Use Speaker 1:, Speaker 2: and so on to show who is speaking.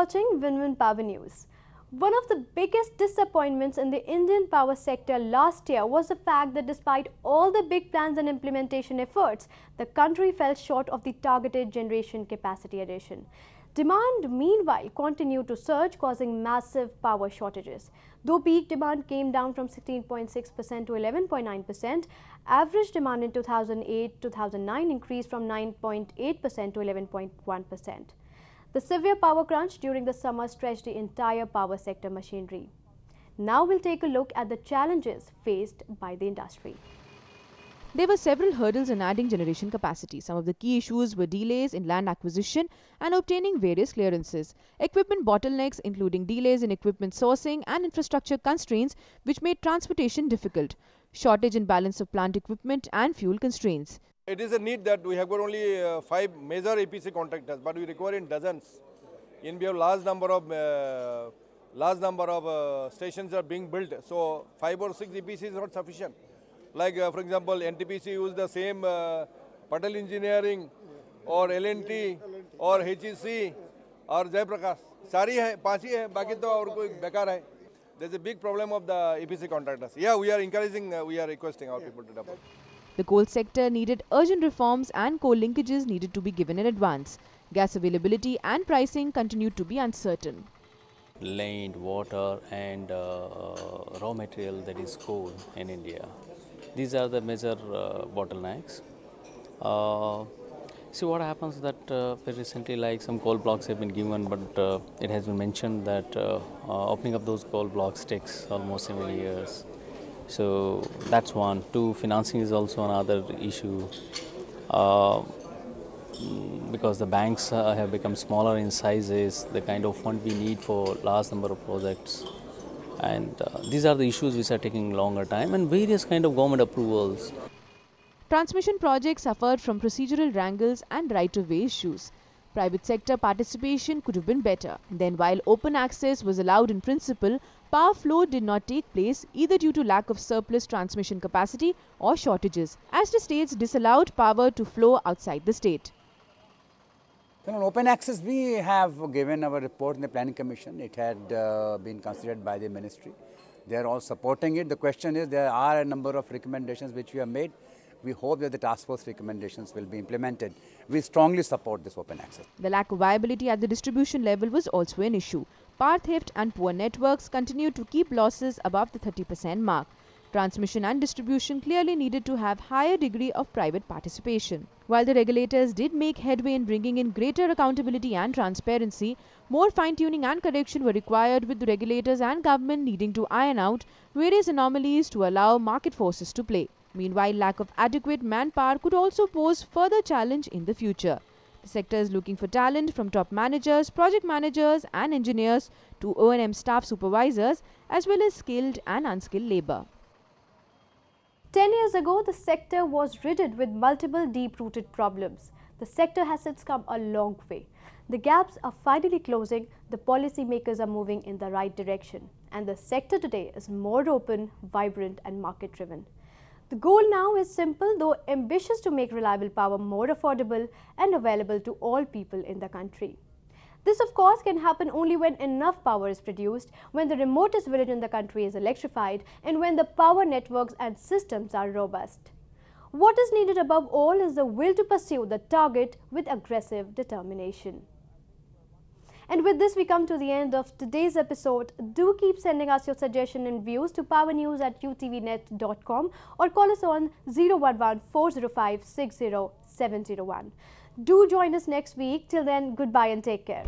Speaker 1: watching Win-Win Power News. One of the biggest disappointments in the Indian power sector last year was the fact that despite all the big plans and implementation efforts, the country fell short of the targeted generation capacity addition. Demand, meanwhile, continued to surge, causing massive power shortages. Though peak demand came down from 16.6% to 11.9%, average demand in 2008-2009 increased from 9.8% to 11.1%. The severe power crunch during the summer stretched the entire power sector machinery. Now we'll take a look at the challenges faced by the industry.
Speaker 2: There were several hurdles in adding generation capacity. Some of the key issues were delays in land acquisition and obtaining various clearances, equipment bottlenecks including delays in equipment sourcing and infrastructure constraints which made transportation difficult, shortage in balance of plant equipment and fuel constraints.
Speaker 3: It is a need that we have got only 5 major EPC contractors, but we require in dozens. We have large number of stations are being built, so 5 or 6 EPC is not sufficient. Like for example, NTPC use the same Patel Engineering or L&T or HEC or Jaiprakash. Sari hai, 5 ही है, बाकी तो और कोई बेकार है. There's a big problem of the EPC contractors. Yeah, we are encouraging, we are requesting our people to develop.
Speaker 2: The coal sector needed urgent reforms and coal linkages needed to be given in advance. Gas availability and pricing continued to be uncertain.
Speaker 4: Land, water and raw material, that is coal in India. These are the major bottlenecks. See what happens that very recently like some coal blocks have been given, but it has been mentioned that opening up those coal blocks takes almost 7 years. So that's one. 2, financing is also another issue because the banks have become smaller in sizes, the kind of fund we need for large number of projects. And these are the issues which are taking longer time and various kind of government approvals.
Speaker 2: Transmission projects suffered from procedural wrangles and right-of-way issues. Private sector participation could have been better. Then while open access was allowed in principle, power flow did not take place either due to lack of surplus transmission capacity or shortages, as the states disallowed power to flow outside the state.
Speaker 5: On open access, we have given our report in the Planning Commission. It had been considered by the ministry. They are all supporting it. The question is, there are a number of recommendations which we have made. We hope that the task force recommendations will be implemented. We strongly support this open access.
Speaker 2: The lack of viability at the distribution level was also an issue. Power theft and poor networks continued to keep losses above the 30% mark. Transmission and distribution clearly needed to have higher degree of private participation. While the regulators did make headway in bringing in greater accountability and transparency, more fine-tuning and correction were required, with the regulators and government needing to iron out various anomalies to allow market forces to play. Meanwhile, lack of adequate manpower could also pose further challenge in the future. The sector is looking for talent from top managers, project managers and engineers to O&M staff supervisors, as well as skilled and unskilled labour.
Speaker 1: 10 years ago, the sector was riddled with multiple deep-rooted problems. The sector has since come a long way. The gaps are finally closing, the policymakers are moving in the right direction, and the sector today is more open, vibrant and market-driven. The goal now is simple, though ambitious, to make reliable power more affordable and available to all people in the country. This, of course, can happen only when enough power is produced, when the remotest village in the country is electrified, and when the power networks and systems are robust. What is needed above all is the will to pursue the target with aggressive determination. And with this, we come to the end of today's episode. Do keep sending us your suggestions and views to powernews@utvnet.com or call us on 011-405-60701. Do join us next week. Till then, goodbye and take care.